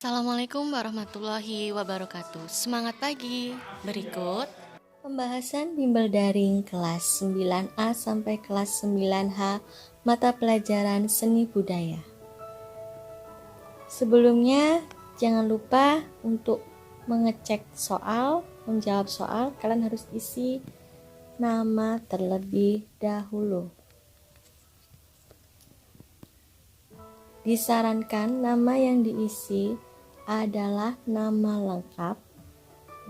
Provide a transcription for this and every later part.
Assalamualaikum warahmatullahi wabarakatuh. Semangat pagi. Berikut Pembahasan bimbel daring kelas 9A sampai kelas 9H mata pelajaran seni budaya. Sebelumnya, jangan lupa untuk mengecek soal, menjawab soal, kalian harus isi nama terlebih dahulu. Disarankan nama yang diisi adalah nama lengkap,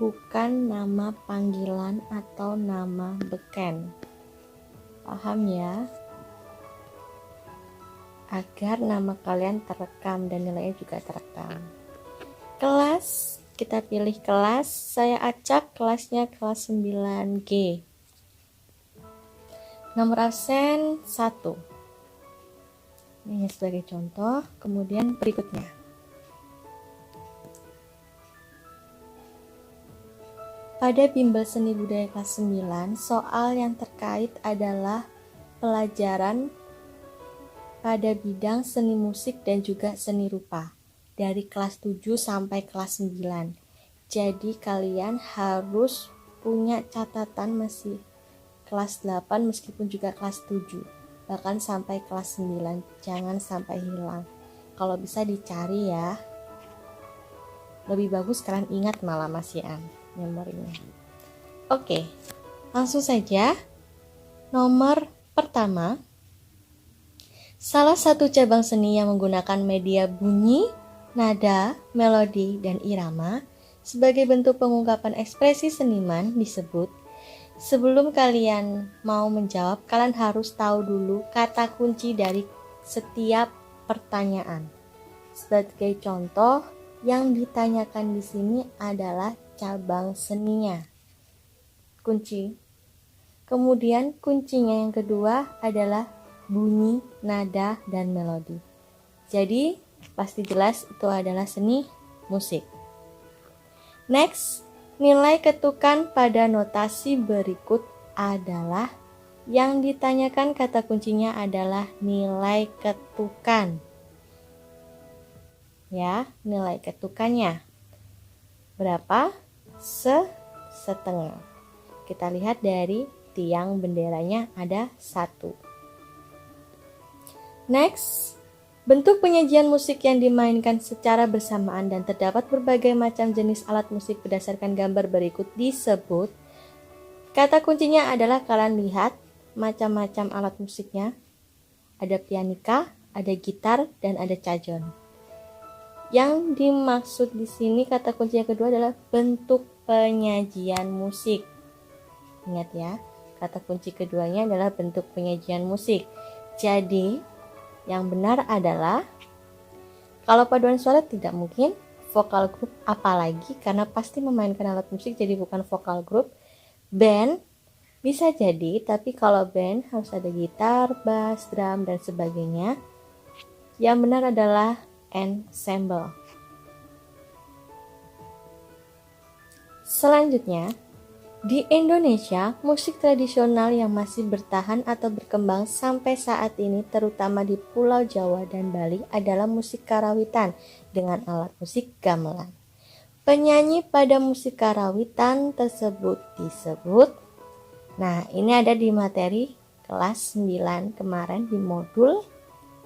bukan nama panggilan atau nama beken. Paham ya? Agar nama kalian terekam dan nilainya juga terekam. Kelas, kita pilih kelas. Saya acak kelasnya kelas 9G. Nomor absen 1. Ini sebagai contoh. Kemudian berikutnya. Pada bimbel seni budaya kelas 9, soal yang terkait adalah pelajaran pada bidang seni musik dan juga seni rupa dari kelas 7 sampai kelas 9. Jadi kalian harus punya catatan masih kelas 8 meskipun juga kelas 7, bahkan sampai kelas 9. Jangan sampai hilang. Kalau bisa dicari ya. Lebih bagus kalian ingat malah masihan memorinya. Oke, langsung saja. Nomor pertama, salah satu cabang seni yang menggunakan media bunyi, nada, melodi, dan irama sebagai bentuk pengungkapan ekspresi seniman disebut. Sebelum kalian mau menjawab, kalian harus tahu dulu kata kunci dari setiap pertanyaan. Sebagai contoh, yang ditanyakan di sini adalah cabang seninya. Kunci. Kemudian kuncinya yang kedua adalah bunyi, nada, dan melodi. Jadi pasti jelas itu adalah seni musik. Next, nilai ketukan pada notasi berikut adalah yang ditanyakan kata kuncinya adalah nilai ketukan. Ya, nilai ketukannya berapa? Setengah. Kita lihat dari tiang benderanya ada 1. Next, bentuk penyajian musik yang dimainkan secara bersamaan dan terdapat berbagai macam jenis alat musik berdasarkan gambar berikut disebut. Kata kuncinya adalah kalian lihat macam-macam alat musiknya. Ada pianika, ada gitar, dan ada cajon. Yang dimaksud di sini kata kunci yang kedua adalah bentuk penyajian musik. Ingat ya, kata kunci keduanya adalah bentuk penyajian musik. Jadi, yang benar adalah kalau paduan suara tidak mungkin vokal grup, apalagi karena pasti memainkan alat musik jadi bukan vokal grup. Band bisa jadi, tapi kalau band harus ada gitar, bass, drum, dan sebagainya. Yang benar adalah ensemble. Selanjutnya, di Indonesia, musik tradisional yang masih bertahan atau berkembang sampai saat ini terutama di Pulau Jawa dan Bali adalah musik karawitan dengan alat musik gamelan. Penyanyi pada musik karawitan tersebut disebut. Nah, ini ada di materi kelas 9 kemarin di modul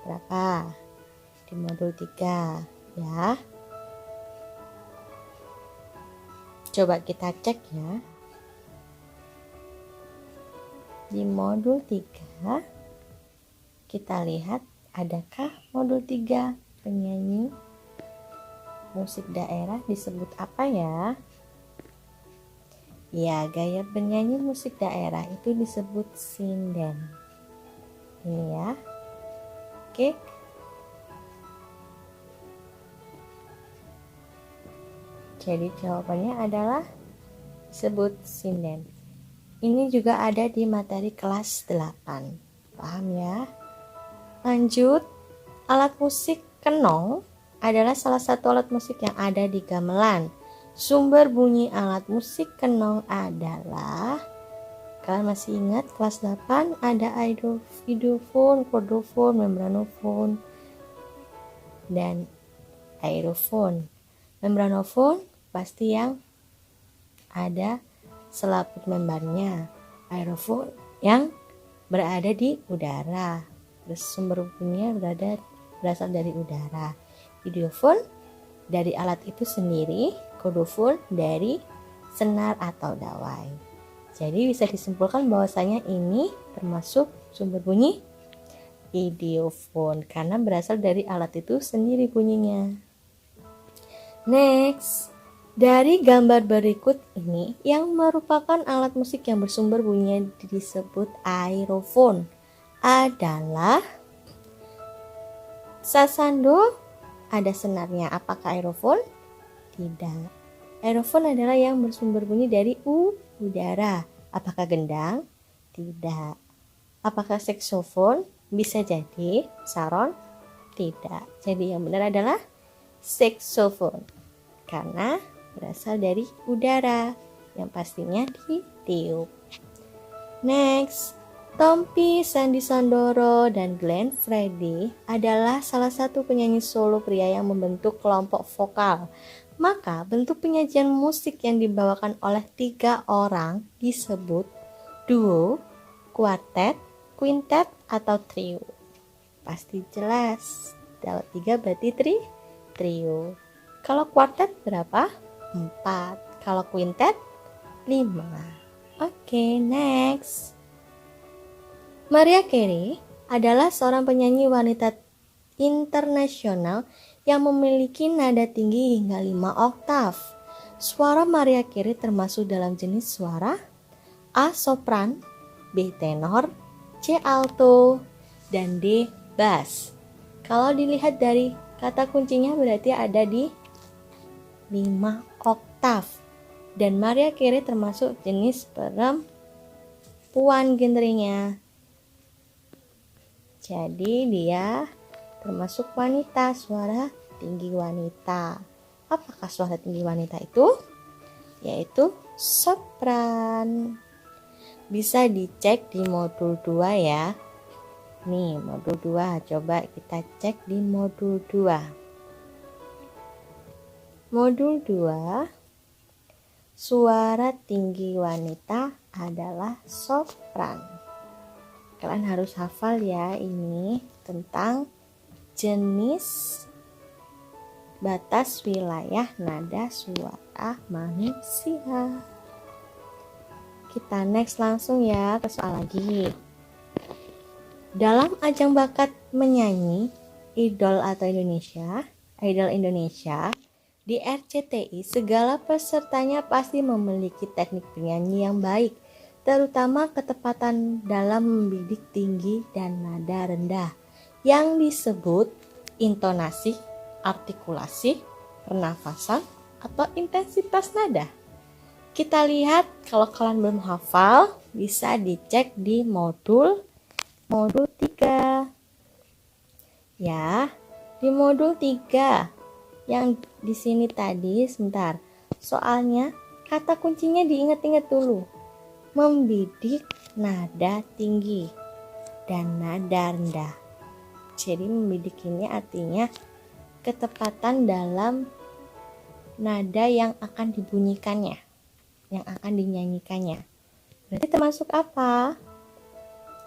berapa? Di modul 3 ya. Coba kita cek ya. Di modul 3 kita lihat adakah modul 3 penyanyi musik daerah disebut apa ya? Ya, gaya penyanyi musik daerah itu disebut sinden. Ini ya. Oke. Jadi jawabannya adalah disebut sinden. Ini juga ada di materi kelas 8. Paham ya? Lanjut, alat musik kenong adalah salah satu alat musik yang ada di gamelan. Sumber bunyi alat musik kenong adalah, kalian masih ingat kelas 8 ada idofon, chordofon, membranofon, dan aerofon. Membranofon pasti yang ada selaput membrannya. Aerofon yang berada di udara. Terus sumber bunyinya berasal dari udara. Idiofon dari alat itu sendiri. Kodofon dari senar atau dawai. Jadi bisa disimpulkan bahwasanya ini termasuk sumber bunyi idiofon karena berasal dari alat itu sendiri bunyinya. Next, dari gambar berikut ini yang merupakan alat musik yang bersumber bunyinya disebut aerofon adalah sasando. Ada senarnya. Apakah aerofon? Tidak. Aerofon adalah yang bersumber bunyi dari udara. Apakah gendang? Tidak. Apakah saksofon? Bisa jadi. Saron? Tidak. Jadi yang benar adalah saksofon. Karena berasal dari udara yang pastinya ditiup. Next, Tompi Sandi Sandoro dan Glenn Fredly adalah salah satu penyanyi solo pria yang membentuk kelompok vokal. Maka bentuk penyajian musik yang dibawakan oleh 3 orang disebut duo, kuartet, quintet, atau trio. Pasti jelas. Kalau 3 berarti trio. Kalau kuartet berapa? 4. Kalau quintet 5. Oke, next. Mariah Carey adalah seorang penyanyi wanita internasional yang memiliki nada tinggi hingga 5 oktav. Suara Mariah Carey termasuk dalam jenis suara A sopran, B tenor, C alto, dan D bass. Kalau dilihat dari kata kuncinya berarti ada di 5 oktav. Dan Mariah Carey termasuk jenis perempuan genrenya. Jadi dia termasuk wanita, suara tinggi wanita. Apakah suara tinggi wanita itu? Yaitu sopran. Bisa dicek di modul 2 ya. Nih, modul 2. Coba kita cek di modul 2. Modul 2. Suara tinggi wanita adalah sopran. Kalian harus hafal ya ini tentang jenis batas wilayah nada suara manusia. Kita next langsung ya ke soal lagi. Dalam ajang bakat menyanyi Idol Indonesia di RCTI, segala pesertanya pasti memiliki teknik bernyanyi yang baik, terutama ketepatan dalam membidik tinggi dan nada rendah yang disebut intonasi, artikulasi, pernafasan, atau intensitas nada. Kita lihat, kalau kalian belum hafal bisa dicek di modul 3. Ya, di modul 3 yang di sini tadi sebentar. Soalnya kata kuncinya diingat-ingat dulu. Membidik nada tinggi dan nada rendah. Jadi membidik ini artinya ketepatan dalam nada yang akan dibunyikannya, yang akan dinyanyikannya. Berarti termasuk apa?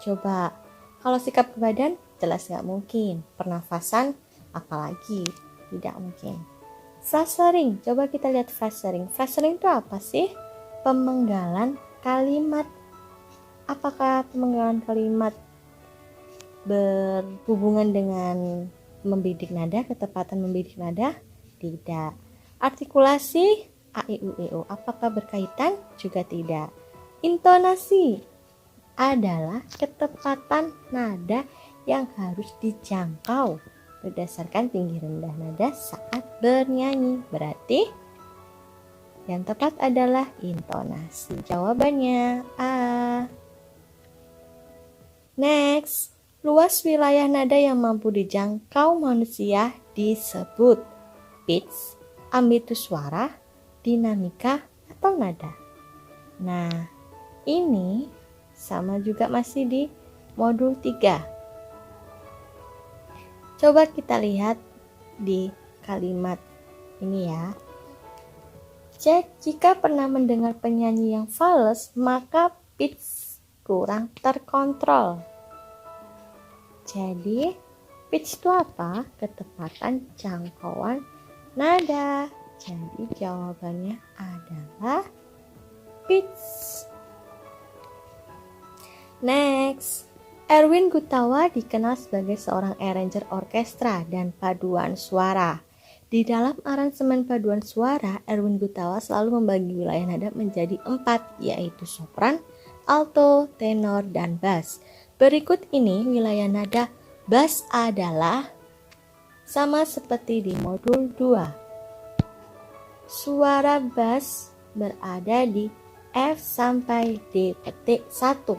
Coba, kalau sikap badan jelas gak mungkin. Pernafasan apalagi tidak mungkin. Phrasing, coba kita lihat phrasing. Phrasing itu apa sih? Pemenggalan kalimat. Apakah pemenggalan kalimat berhubungan dengan membidik nada, ketepatan membidik nada? Tidak. Artikulasi a, i, u, e, o, apakah berkaitan? Juga tidak. Intonasi adalah ketepatan nada yang harus dijangkau berdasarkan tinggi rendah nada saat bernyanyi. Berarti yang tepat adalah intonasi. Jawabannya A. Next, luas wilayah nada yang mampu dijangkau manusia disebut pitch, ambitus suara, dinamika, atau nada. Nah, ini sama juga masih di modul 3. Coba kita lihat di kalimat ini ya. Jika pernah mendengar penyanyi yang fals, maka pitch kurang terkontrol. Jadi, pitch itu apa? Ketepatan jangkauan nada. Jadi, jawabannya adalah pitch. Next, Erwin Gutawa dikenal sebagai seorang arranger orkestra dan paduan suara. Di dalam aransemen paduan suara, Erwin Gutawa selalu membagi wilayah nada menjadi 4, yaitu sopran, alto, tenor, dan bass. Berikut ini wilayah nada bass adalah sama seperti di modul 2. Suara bass berada di F sampai D petik 1.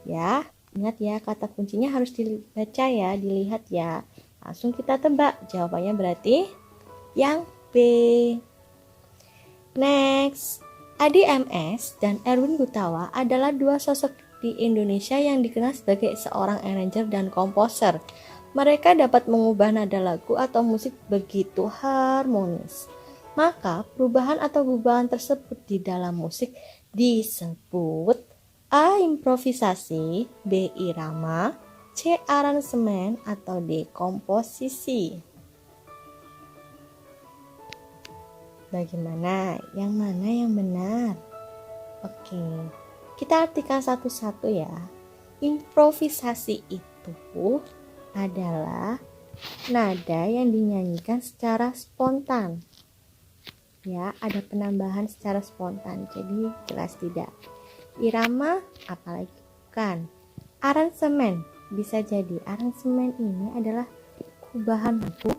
Ya, ingat ya, kata kuncinya harus dibaca ya, dilihat ya. Langsung kita tebak, jawabannya berarti yang B. Next, Adi MS dan Erwin Gutawa adalah dua sosok di Indonesia yang dikenal sebagai seorang arranger dan komposer. Mereka dapat mengubah nada lagu atau musik begitu harmonis. Maka perubahan atau gubahan tersebut di dalam musik disebut A. Improvisasi, B. Irama, C. Aransemen, atau D. Komposisi. Bagaimana? Yang mana yang benar? Oke, kita artikan satu-satu ya. Improvisasi itu adalah nada yang dinyanyikan secara spontan. Ya, ada penambahan secara spontan, jadi jelas tidak. Irama apalagi bukan. Aransemen bisa jadi aransemen ini adalah perubahan lagu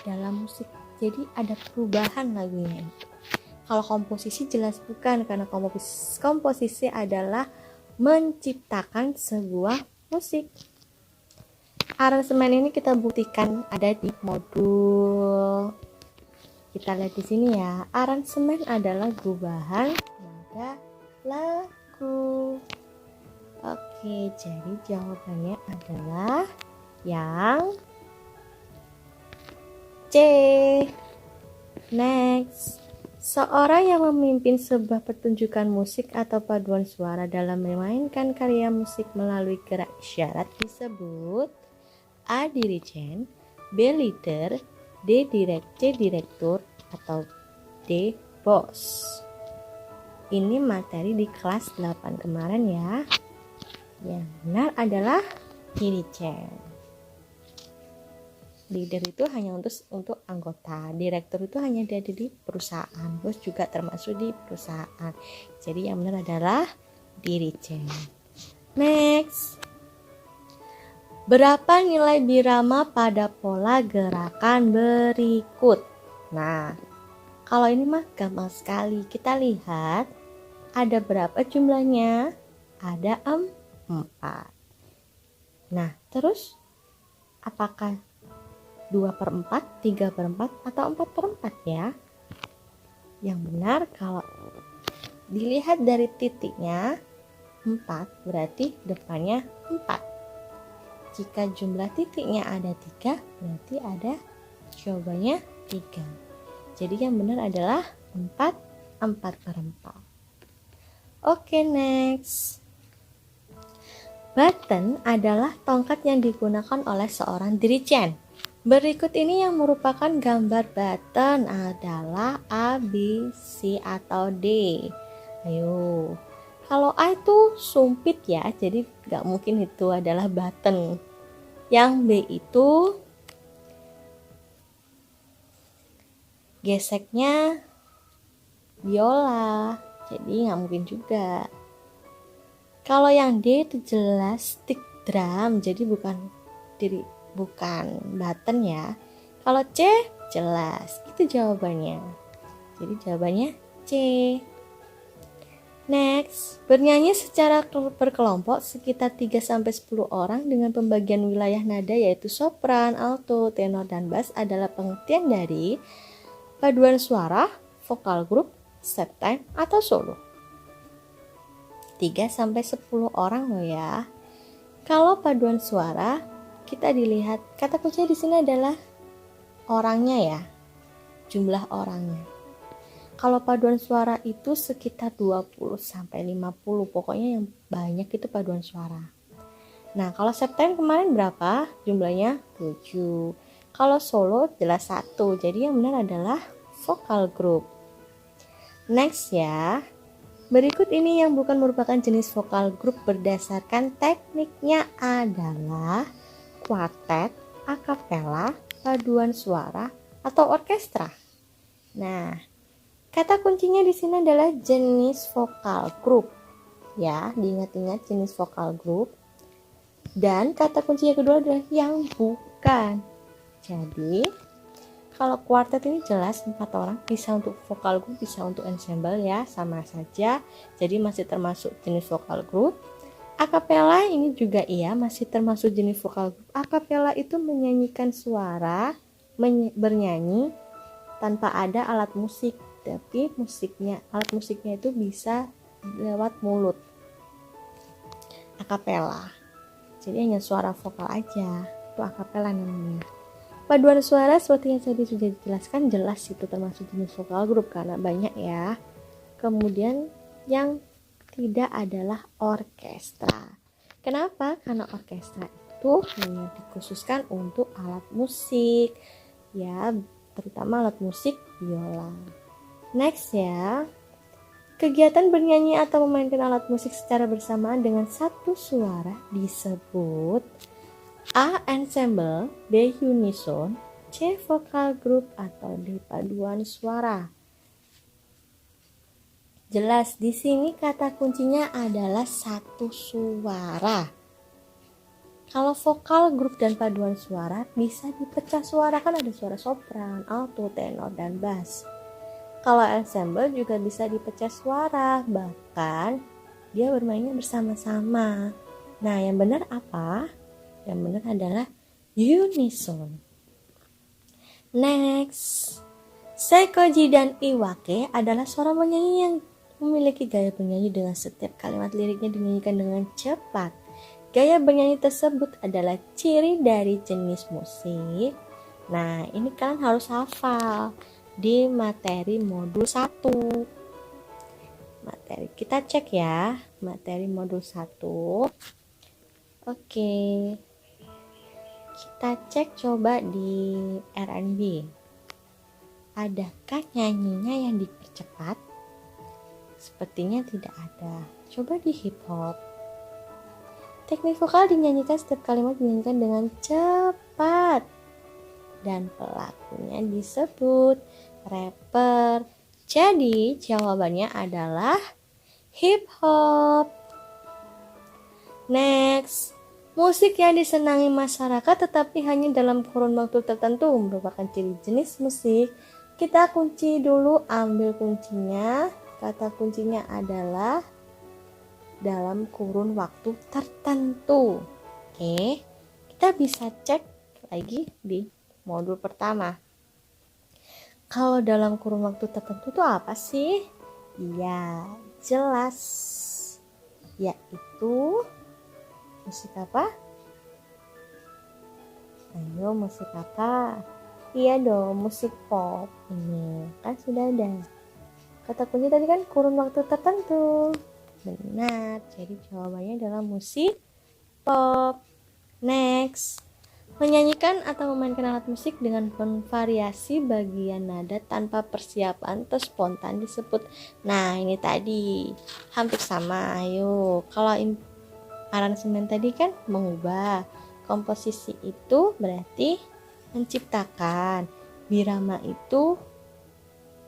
dalam musik. Jadi ada perubahan lagunya itu. Kalau komposisi jelas bukan, karena komposisi adalah menciptakan sebuah musik. Aransemen ini kita buktikan ada di modul. Kita lihat di sini ya, aransemen adalah gubahan nada lagu. Oke, jadi jawabannya adalah yang C. Next, seorang yang memimpin sebuah pertunjukan musik atau paduan suara dalam memainkan karya musik melalui gerak isyarat disebut A. Dirijen, B. Leader, C. Direktur, atau D. Bos. Ini materi di kelas 8 kemarin ya. Yang benar adalah dirijen. Leader itu hanya untuk anggota, direktur itu hanya ada di perusahaan, bos juga termasuk di perusahaan. Jadi yang benar adalah dirijen. Next, berapa nilai birama pada pola gerakan berikut? Nah, kalau ini mah gampang sekali. Kita lihat ada berapa jumlahnya? Ada 4. Nah, terus apakah 2/4, 3/4, atau 4/4 ya? Yang benar kalau dilihat dari titiknya 4, berarti depannya 4. Jika jumlah titiknya ada 3, berarti ada jawabannya 3. Jadi yang benar adalah 4/4. Oke, next. Button adalah tongkat yang digunakan oleh seorang dirijen. Berikut ini yang merupakan gambar button adalah A, B, C, atau D. Ayo. Kalau A itu sumpit ya, jadi gak mungkin itu adalah button. Yang B itu geseknya biola, jadi gak mungkin juga. Kalau yang D itu jelas stick drum, jadi bukan button ya. Kalau C jelas, itu jawabannya. Jadi jawabannya C. Next, bernyanyi secara berkelompok sekitar 3-10 orang dengan pembagian wilayah nada yaitu sopran, alto, tenor, dan bass adalah pengertian dari paduan suara, vokal grup, step time, atau solo. 3-10 orang loh ya. Kalau paduan suara, kita dilihat kata kunci di sini adalah orangnya ya, jumlah orangnya. Kalau paduan suara itu sekitar 20 sampai 50, pokoknya yang banyak itu paduan suara. Nah, kalau September kemarin berapa jumlahnya? 7. Kalau solo jelas 1. Jadi yang benar adalah vokal group. Next ya. Berikut ini yang bukan merupakan jenis vokal group berdasarkan tekniknya adalah kuartet, akapela, paduan suara, atau orkestra. Nah, kata kuncinya di sini adalah jenis vokal group. Ya, diingat-ingat jenis vokal group. Dan kata kunci yang kedua adalah yang bukan. Jadi kalau kuartet ini jelas 4 orang, bisa untuk vokal group, bisa untuk ensemble ya, sama saja. Jadi masih termasuk jenis vokal group. Akapela ini juga iya, masih termasuk jenis vokal group. Akapela itu menyanyikan suara, bernyanyi tanpa ada alat musik, tapi alat musiknya itu bisa lewat mulut. Akapela. Jadi hanya suara vokal aja, itu akapela namanya. Paduan suara seperti yang tadi sudah dijelaskan, jelas itu termasuk jenis vokal grup karena banyak ya. Kemudian yang tidak adalah orkestra. Kenapa? Karena orkestra itu hanya dikhususkan untuk alat musik, ya, terutama alat musik biola. Next ya. Kegiatan bernyanyi atau memainkan alat musik secara bersamaan dengan satu suara disebut A. Ensemble, B. Unison, C. Vokal group, atau D. Paduan suara. Jelas di sini kata kuncinya adalah satu suara. Kalau vokal grup dan paduan suara bisa dipecah suara, kan ada suara sopran, alto, tenor, dan bass. Kalau ensemble juga bisa dipecah suara, bahkan dia bermainnya bersama-sama. Nah, yang benar apa? Yang benar adalah unison. Next, Seikoji dan Iwake adalah seorang penyanyi yang memiliki gaya bernyanyi dengan setiap kalimat liriknya dinyanyikan dengan cepat. Gaya bernyanyi tersebut adalah ciri dari jenis musik. Nah, ini kalian harus hafal di materi modul 1. Materi kita cek ya, materi modul 1. Oke. Kita cek coba di R&B. Adakah nyanyinya yang dipercepat? Sepertinya tidak ada. Coba di hip hop. Teknik vokal dinyanyikan, setiap kalimat dinyanyikan dengan cepat. Dan pelakunya disebut rapper. Jadi jawabannya adalah hip hop. Next, musik yang disenangi masyarakat tetapi hanya dalam kurun waktu tertentu merupakan ciri jenis musik. Kita kunci dulu, ambil kuncinya. Kata kuncinya adalah dalam kurun waktu tertentu. Oke, kita bisa cek lagi di modul pertama. Kalau dalam kurun waktu tertentu itu apa sih? Ya, jelas. Yaitu musik apa? Ayo, musik apa? Iya dong, musik pop. Ini kan sudah ada. Kata kunci tadi kan kurun waktu tertentu. Benar, jadi jawabannya adalah musik pop. Next, menyanyikan atau memainkan alat musik dengan variasi bagian nada tanpa persiapan atau spontan disebut. Nah, ini tadi hampir sama. Ayo, kalau aransemen tadi kan mengubah. Komposisi itu berarti menciptakan. Birama itu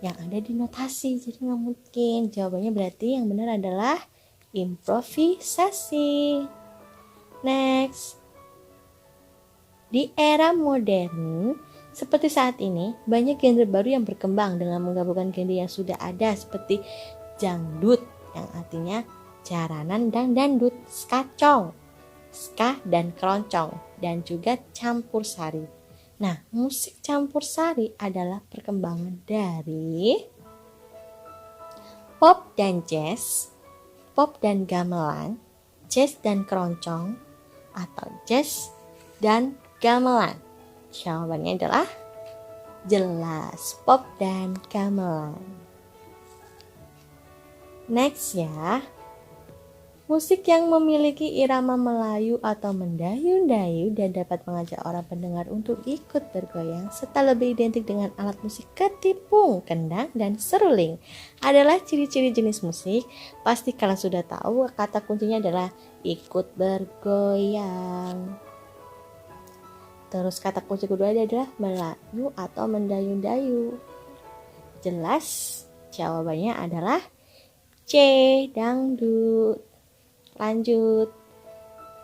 yang ada di notasi, jadi nggak mungkin. Jawabannya berarti yang benar adalah improvisasi. Next, di era modern seperti saat ini, banyak genre baru yang berkembang dengan menggabungkan genre yang sudah ada seperti jangdut, yang artinya jaranan dan dandut, skacong, ska dan keroncong, dan juga campur sari. Nah, musik campur sari adalah perkembangan dari pop dan jazz, pop dan gamelan, jazz dan keroncong, atau jazz dan gamelan. Jawabannya adalah Jelas, pop dan gamelan. Next ya. Musik yang memiliki irama Melayu atau mendayu-dayu dan dapat mengajak orang pendengar untuk ikut bergoyang serta lebih identik dengan alat musik ketipung, kendang, dan seruling adalah ciri-ciri jenis musik. Pasti kalian sudah tahu kata kuncinya adalah ikut bergoyang. Terus kata kunci kedua adalah Melayu atau mendayu-dayu. Jelas jawabannya adalah C, dangdut. Lanjut.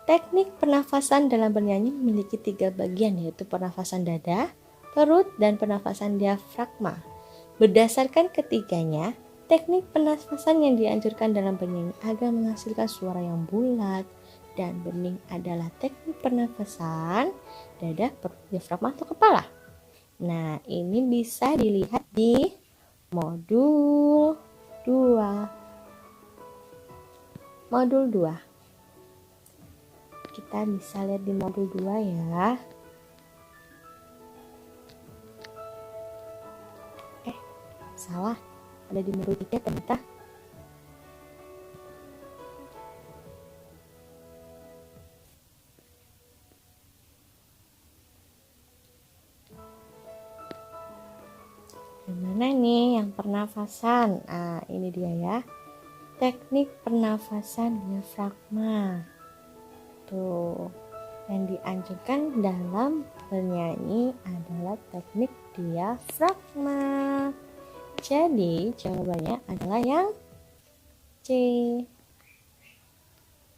Teknik pernafasan dalam bernyanyi memiliki 3 bagian, yaitu pernafasan dada, perut, dan pernafasan diafragma. Berdasarkan ketiganya, teknik pernafasan yang dianjurkan dalam bernyanyi agar menghasilkan suara yang bulat dan bening adalah teknik pernafasan dada, perut, diafragma, atau kepala. Nah, ini bisa dilihat di modul 2. Modul 2. Kita bisa lihat di modul 2 ya. Salah. Ada di modul 3 ternyata. Gimana nih yang pernafasan? Nah, ini dia ya. Teknik pernafasan diafragma. Tuh, yang dianjurkan dalam bernyanyi adalah teknik diafragma. Jadi, jawabannya adalah yang C.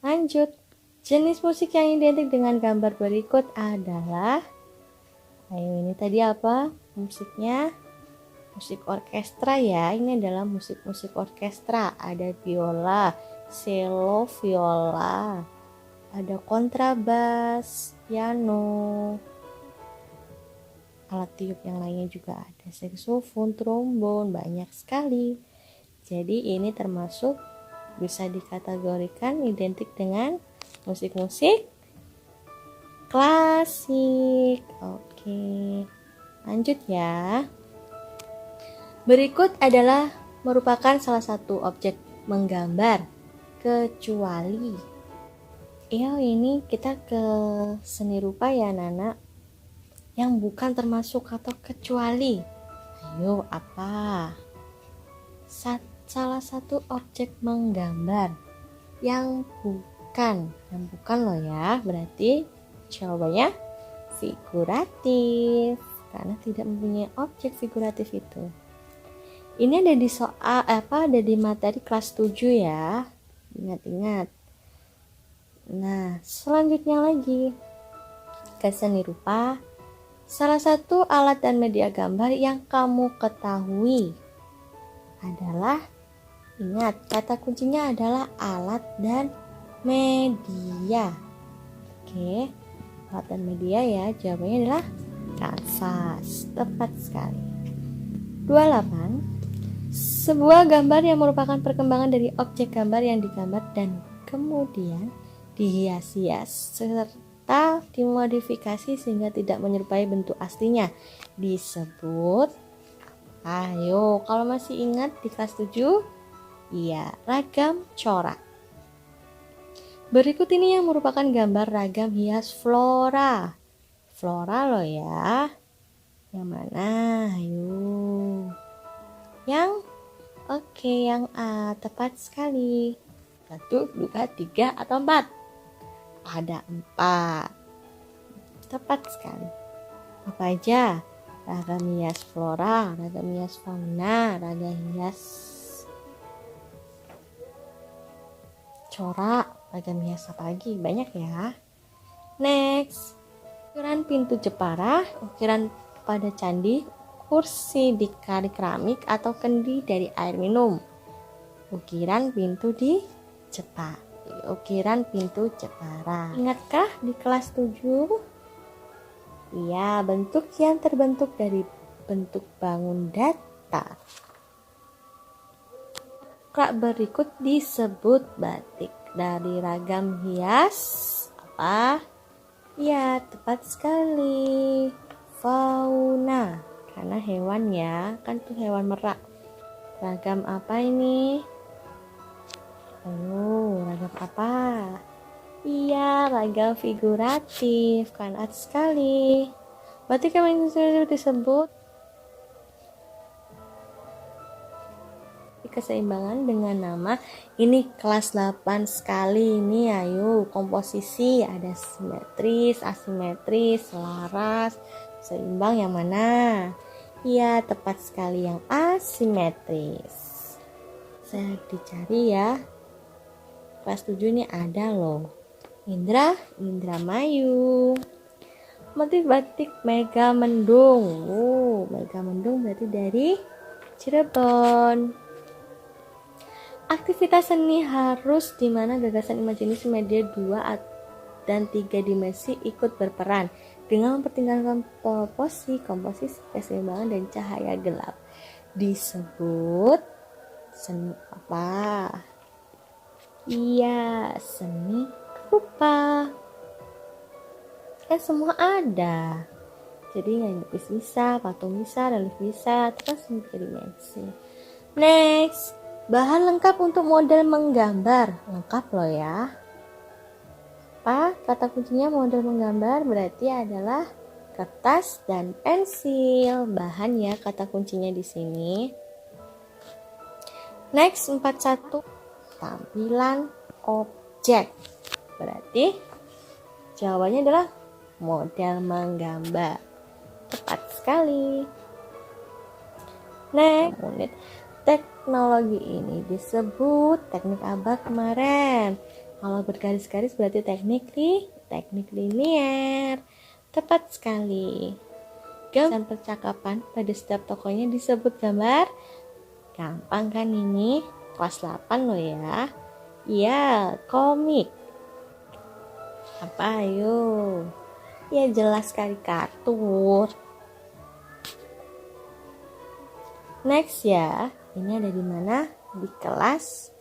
Lanjut. Jenis musik yang identik dengan gambar berikut adalah, ayo ini tadi apa? Musiknya musik orkestra ya, ini adalah musik-musik orkestra. Ada biola, cello, viola, ada kontrabas, piano, alat tiup yang lainnya juga ada, saksofon, trombon, banyak sekali. Jadi ini termasuk bisa dikategorikan identik dengan musik-musik klasik. Oke, lanjut ya. Berikut adalah merupakan salah satu objek menggambar, kecuali. Ini kita ke seni rupa ya Nana, yang bukan termasuk atau kecuali. Ayo, apa? Salah satu objek menggambar yang bukan loh ya, berarti jawabannya figuratif, karena tidak mempunyai objek figuratif itu. Ini ada di soal ada di materi kelas 7 ya. Ingat-ingat. Nah, selanjutnya lagi ke seni rupa. Salah satu alat dan media gambar yang kamu ketahui adalah, ingat, kata kuncinya adalah alat dan media. Oke. Alat dan media ya, jawabannya adalah kanvas. Tepat sekali. 28. Sebuah gambar yang merupakan perkembangan dari objek gambar yang digambar dan kemudian dihias-hias serta dimodifikasi sehingga tidak menyerupai bentuk aslinya disebut, ayo kalau masih ingat di kelas 7, iya, ragam corak. Berikut ini yang merupakan gambar ragam hias flora. Flora loh ya. Yang mana? Ayo. Yang oke, yang A, tepat sekali. 1, 2, 3, atau 4? Ada 4. Tepat sekali. Apa aja? Ragam hias flora, ragam hias fauna, ragam hias corak, ragam hias apa lagi? Banyak ya. Next. Ukiran pintu Jepara, ukiran pada candi, kursi di kari keramik, atau kendi dari air minum. Ukiran pintu di Jepara. Ukiran pintu Jepara. Ingatkah di kelas 7? Iya, bentuk yang terbentuk dari bentuk bangun datar. Corak berikut disebut batik. Dari ragam hias apa? Ya, tepat sekali. Fauna. karena hewan ya, kan tuh hewan merak. Ragam apa ini? Ayo, ragam apa? Iya, ragam figuratif, kan sekali. Berarti kami disebut keseimbangan dengan nama ini kelas 8 sekali ini. Ayo, komposisi ada simetris, asimetris, selaras, seimbang yang mana? Iya, tepat sekali yang asimetris. Saya dicari ya. Kelas 7 ini ada loh. Indramayu. Motif batik Megamendung. Megamendung berarti dari Cirebon. Aktivitas seni harus di mana gagasan imajinasi media 2 dan 3 dimensi ikut berperan dengan mempertingkatkan komposisi, keseimbangan dan cahaya gelap. Disebut seni apa? Iya, seni rupa. Kan semua ada. Jadi ngelukis bisa, patung bisa, relief bisa, itu kan seni 3 dimensi. Next. Bahan lengkap untuk model menggambar. Lengkap loh ya. Apa? Kata kuncinya model menggambar berarti adalah kertas dan pensil. Bahan ya kata kuncinya di sini. Next 41. Tampilan objek. Berarti jawabannya adalah model menggambar. Tepat sekali. Next, unit teknologi ini disebut teknik apa kemarin? Kalau bergaris-garis berarti teknik linier. Tepat sekali. Gambar percakapan pada setiap tokohnya disebut gambar. Gampang kan ini? Kelas 8 loh ya. Iya, komik. Apa ayo? Ya jelas karikatur. Next ya. Ini ada di mana? Di kelas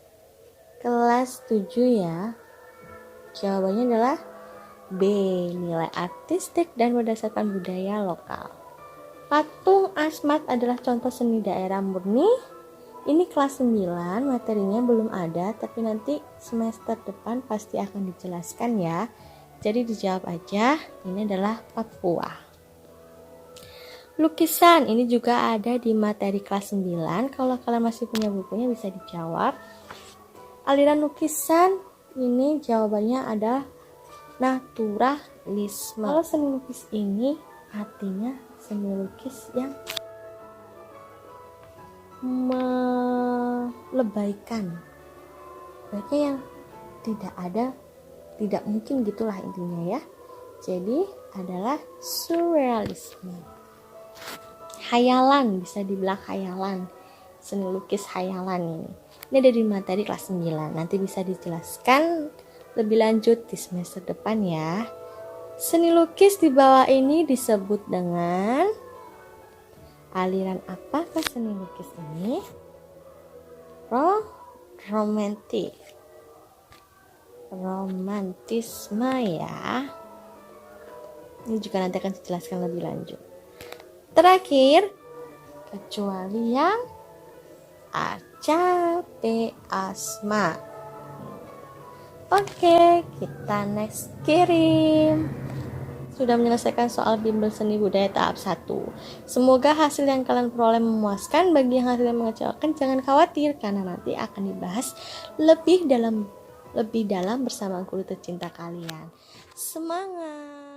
7 ya. Jawabannya adalah B, nilai artistik dan berdasarkan budaya lokal. Patung Asmat adalah contoh seni daerah murni. Ini kelas 9, materinya belum ada, tapi nanti semester depan pasti akan dijelaskan ya. Jadi dijawab aja, ini adalah Papua. Lukisan ini juga ada di materi kelas 9. Kalau kalian masih punya bukunya bisa dijawab. Aliran lukisan ini jawabannya ada naturalisme. Kalau seni lukis ini artinya seni lukis yang melebaikan. Berarti yang tidak mungkin gitulah intinya ya. Jadi adalah surrealisme. Hayalan, bisa dibilang hayalan, seni lukis hayalan ini ada di materi kelas 9. Nanti bisa dijelaskan lebih lanjut di semester depan ya. Seni lukis di bawah ini disebut dengan aliran apakah seni lukis ini? Romantisme ya. Ini juga nanti akan dijelaskan lebih lanjut. Terakhir, kecuali yang Acape Asma. Oke, kita next kirim. Sudah menyelesaikan soal bimbel seni budaya tahap 1. Semoga hasil yang kalian peroleh memuaskan. Bagi yang hasilnya mengecewakan, jangan khawatir karena nanti akan dibahas lebih dalam bersama guru tercinta kalian. Semangat!